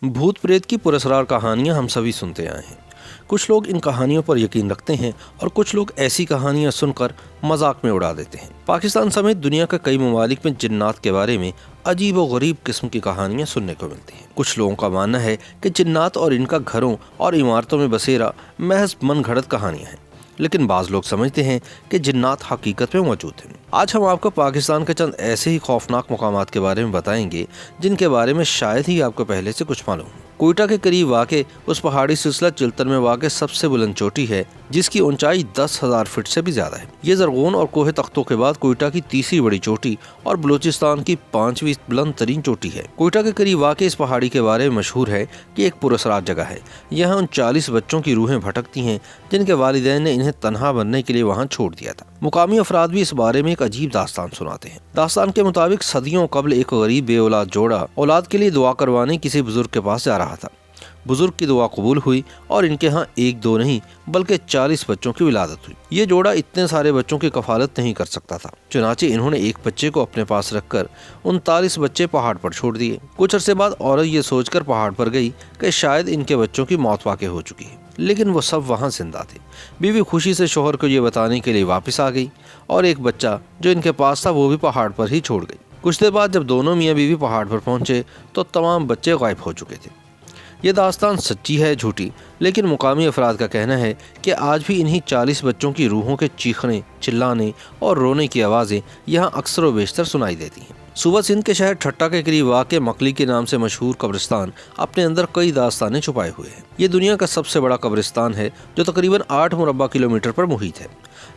भूत प्रेत की पुरस्कार कहानियां हम सभी सुनते आए हैं। कुछ लोग इन कहानियों पर यकीन रखते हैं और कुछ लोग ऐसी कहानियां सुनकर मजाक में उड़ा देते हैं। पाकिस्तान समेत दुनिया के कई ममालिक में जिन्नात के बारे में अजीब और गरीब किस्म की कहानियां सुनने को मिलती हैं। कुछ लोगों का मानना है कि जिन्नात और इनका घरों और इमारतों में बसेरा महज मनगढ़ंत कहानियां हैं, लेकिन बाज़ लोग समझते हैं कि जिन्नात हकीकत में मौजूद हैं। आज हम आपको पाकिस्तान के चंद ऐसे ही खौफनाक मकामात के बारे में बताएंगे जिनके बारे में शायद ही आपको पहले से कुछ मालूम हो। कोयटा के करीब वाक़े उस पहाड़ी सिलसिला चिल्तन में वाक़े सबसे बुलंद चोटी है जिसकी ऊंचाई 10,000 फीट से भी ज़्यादा है। ये ज़रगोन और कोहे तख्तों के बाद कोयटा की तीसरी बड़ी चोटी और बलूचिस्तान की 5वीं बुलंद तरीन चोटी है। कोयटा के करीब वाक़े इस पहाड़ी के बारे में मशहूर है कि एक पुरस्कार जगह है। यहाँ उन 40 बच्चों की रूहें भटकती हैं जिनके वालिदैन ने इन्हें तन्हा बनने के लिए वहाँ छोड़ दिया था। मुकामी अफराद भी इस बारे में एक अजीब दास्तान सुनाते हैं। दास्तान के मुताबिक सदियों कबल एक गरीब बे औलाद जोड़ा औलाद के लिए दुआ करवाने किसी बुजुर्ग के पास जा रहा था। बुजुर्ग की दुआ कबूल हुई और इनके यहाँ एक दो नहीं बल्कि 40 बच्चों की विलादत हुई। ये जोड़ा इतने सारे बच्चों की कफालत नहीं कर सकता था, चुनाचे इन्होंने एक बच्चे को अपने पास रखकर 39 बच्चे पहाड़ पर छोड़ दिए। कुछ अरसे बाद औरत ये सोचकर पहाड़ पर गई कि शायद इनके बच्चों की मौत वाक़ई हो चुकी है, लेकिन वो सब वहाँ जिंदा थे। बीवी खुशी से शोहर को ये बताने के लिए वापस आ गई और एक बच्चा जो इनके पास था वो भी पहाड़ पर ही छोड़ गई। कुछ देर बाद जब दोनों मियाँ बीवी पहाड़ पर पहुँचे तो तमाम बच्चे गायब हो चुके थे। ये दास्तान सच्ची है झूठी, लेकिन मुकामी अफराद का कहना है कि आज भी इन्हीं 40 बच्चों की रूहों के चीखने, चिल्लाने और रोने की आवाज़ें यहाँ अक्सर व बेशतर सुनाई देती हैं। सूबा सिंध के शहर ठट्टा के करीब वाक़े मकली के नाम से मशहूर कब्रिस्तान अपने अंदर कई दास्तानें छुपाए हुए हैं। ये दुनिया का सबसे बड़ा कब्रिस्तान है जो तकरीबन 8 मुरब्बा किलोमीटर पर मुहित है।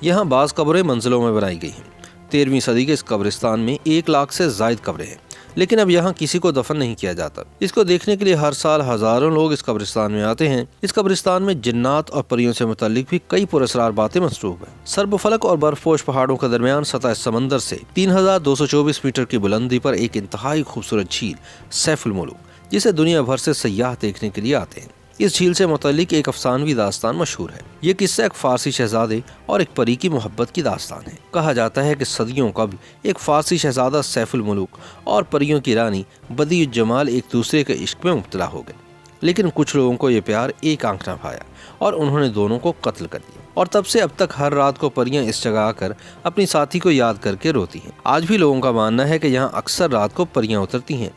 यहाँ बाज़ कब्रें मंजिलों में बनाई गई हैं। 13वीं सदी के इस कब्रिस्तान में 1 लाख से ज़ायद कब्रें हैं, लेकिन अब यहाँ किसी को दफन नहीं किया जाता। इसको देखने के लिए हर साल हजारों लोग इस कब्रिस्तान में आते हैं। इस कब्रिस्तान में जिन्नात और परियों से मुताल्लिक भी कई पुरस्कार बातें मसरूफ हैं। सर्बफलक और बर्फपोश पहाड़ों के दरमियान सतह समंदर से 3224 मीटर की बुलंदी पर एक इंतहाई खूबसूरत झील सैफुल मुलूक, जिसे दुनिया भर से सयाह देखने के लिए आते हैं। इस झील से मुताल्लिक एक अफसानवी दास्तान मशहूर है। ये किस्सा एक फारसी शहजादे और एक परी की मोहब्बत की दास्तान है। कहा जाता है कि सदियों कबल एक फारसी शहजादा सैफुल मुलूक और परियों की रानी बदियुज जमाल एक दूसरे के इश्क में मुब्तला हो गए, लेकिन कुछ लोगों को ये प्यार एक आंख न भाया और उन्होंने दोनों को कत्ल कर दिया। और तब से अब तक हर रात को परियां इस जगह आकर अपनी साथी को याद करके रोती हैं। आज भी लोगों का मानना है कि यहाँ अक्सर रात को परियां उतरती हैं।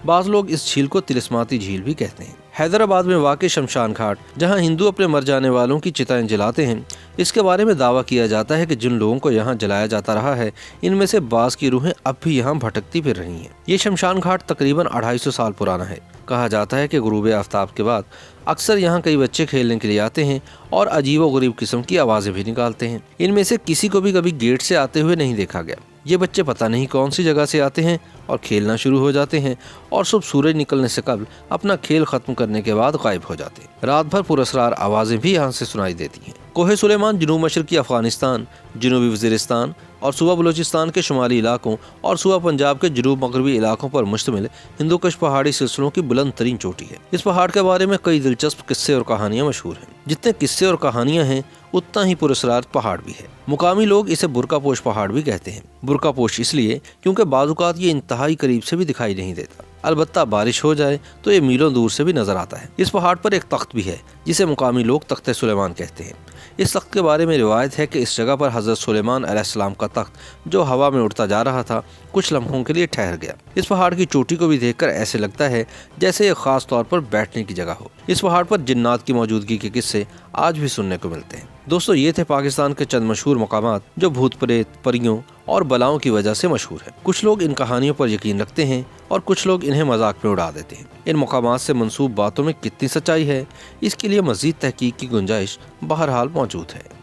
बाज़ लोग इस झील को तिलिस्माती झील भी कहते हैं। हैदराबाद में वाक़े शमशान घाट, जहाँ हिंदू अपने मर जाने वालों की चिताएं जलाते हैं, इसके बारे में दावा किया जाता है कि जिन लोगों को यहाँ जलाया जाता रहा है इनमें से बाज़ की रूहें अब भी यहाँ भटकती फिर रही हैं। ये शमशान घाट तकरीबन 250 साल पुराना है। कहा जाता है कि गुरूब आफ्ताब के बाद अक्सर यहाँ कई बच्चे खेलने के लिए आते हैं और अजीब व गरीब किस्म की आवाज़ें भी निकालते हैं। इनमें से किसी को भी कभी गेट से आते हुए नहीं देखा गया। ये बच्चे पता नहीं कौन सी जगह से आते हैं और खेलना शुरू हो जाते हैं और सुबह सूरज निकलने से कबल अपना खेल खत्म करने के बाद गायब हो जाते हैं। रात भर पुरस्कार आवाज़ें भी यहाँ से सुनाई देती हैं। कोहे सुलेमान जनूब मशरकी अफगानिस्तान, जनूबी वज़ीरिस्तान और सूबा बलूचिस्तान के शुमाली इलाकों और सूबा पंजाब के जनूब मगरबी इलाकों पर मुश्तमिल हिंदुकुश पहाड़ी सिलसिलों की बुलंद तरीन चोटी है। इस पहाड़ के बारे में कई दिलचस्प किस्से और कहानियाँ मशहूर हैं। जितने किस्से और कहानियाँ हैं उतना ही पुरस्कार पहाड़ भी है। मुकामी लोग इसे बुरकापोश पहाड़ भी कहते हैं। बुरकापोश इसलिए क्योंकि बाज़ ये इंतहाई करीब से भी दिखाई नहीं देता, अलबत्ता बारिश हो जाए तो ये मीलों दूर से भी नजर आता है। इस पहाड़ पर एक तख्त भी है जिसे मुकामी लोग तख्त सुलेमान कहते हैं। इस तख्त के बारे में रिवायत है कि इस जगह पर हज़रत सुलेमान अलैहिस्सलाम का तख्त जो हवा में उड़ता जा रहा था कुछ लम्हों के लिए ठहर गया। इस पहाड़ की चोटी को भी देखकर ऐसे लगता है जैसे ये खास तौर पर बैठने की जगह हो। इस पहाड़ पर जिन्नात की मौजूदगी के किस्से आज भी सुनने को मिलते हैं। दोस्तों, ये थे पाकिस्तान के चंद मशहूर मकामात जो भूत प्रेत, परियों और बलाओं की वजह से मशहूर है। कुछ लोग इन कहानियों पर यकीन रखते हैं और कुछ लोग इन्हें मजाक में उड़ा देते हैं। इन मकामात से मंसूब बातों में कितनी सच्चाई है, इसके लिए मजीद तहकीक की गुंजाइश बहरहाल मौजूद है।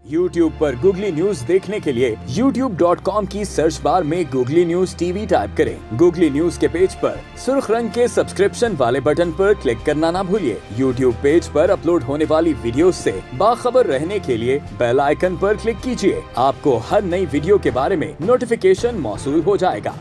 YouTube पर गूगली न्यूज देखने के लिए youtube.com की सर्च बार में गूगली न्यूज टीवी टाइप करें। गूगली न्यूज के पेज पर सुर्ख रंग के सब्सक्रिप्शन वाले बटन पर क्लिक करना ना भूलिए। YouTube पेज पर अपलोड होने वाली वीडियोस से बाखबर रहने के लिए बेल आइकन पर क्लिक कीजिए। आपको हर नई वीडियो के बारे में नोटिफिकेशन मौसूल हो जाएगा।